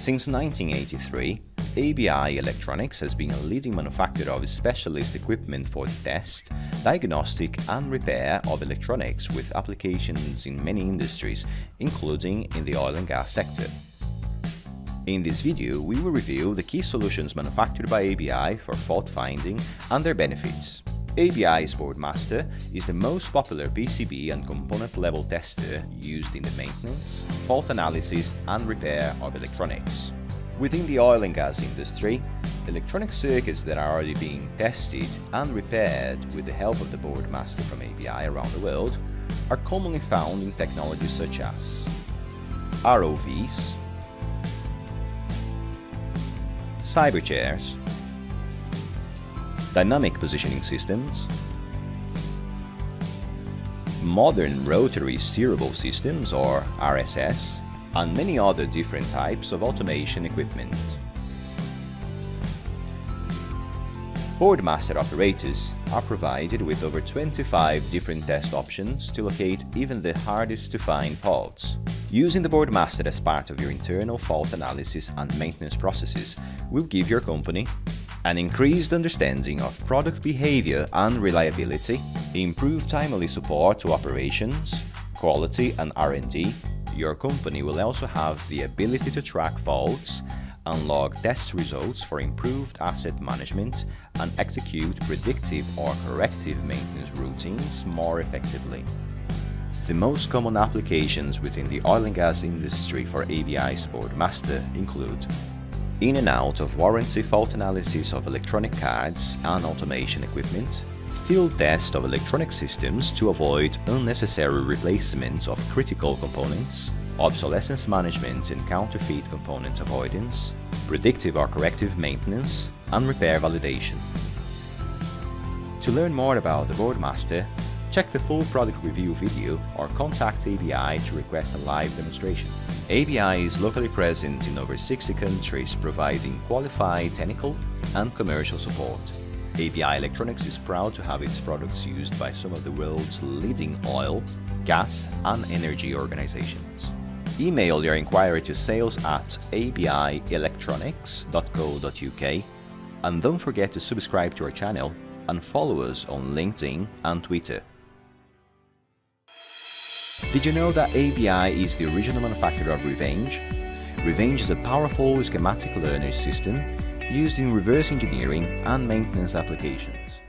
Since 1983, ABI Electronics has been a leading manufacturer of specialist equipment for the test, diagnostic and repair of electronics with applications in many industries, including in the oil and gas sector. In this video, we will review the key solutions manufactured by ABI for fault finding and their benefits. ABI's Boardmaster is the most popular PCB and component level tester used in the maintenance, fault analysis and repair of electronics. Within the oil and gas industry, electronic circuits that are already being tested and repaired with the help of the Boardmaster from ABI around the world are commonly found in technologies such as ROVs, cyber chairs, dynamic positioning systems, modern rotary steerable systems or RSS, and many other different types of automation equipment. Boardmaster operators are provided with over 25 different test options to locate even the hardest to find faults. Using the Boardmaster as part of your internal fault analysis and maintenance processes will give your company an increased understanding of product behavior and reliability, improved timely support to operations, quality and R&D. Your company will also have the ability to track faults and log test results for improved asset management and execute predictive or corrective maintenance routines more effectively. The most common applications within the oil and gas industry for ABI's Boardmaster include in and out of warranty fault analysis of electronic cards and automation equipment, field test of electronic systems to avoid unnecessary replacements of critical components, obsolescence management and counterfeit component avoidance, predictive or corrective maintenance, and repair validation. To learn more about the Boardmaster, check the full product review video or contact ABI to request a live demonstration. ABI is locally present in over 60 countries, providing qualified technical and commercial support. ABI Electronics is proud to have its products used by some of the world's leading oil, gas and energy organizations. Email your inquiry to sales@abielectronics.co.uk and don't forget to subscribe to our channel and follow us on LinkedIn and Twitter. Did you know that ABI is the original manufacturer of Revenge? Revenge is a powerful schematic learner system used in reverse engineering and maintenance applications.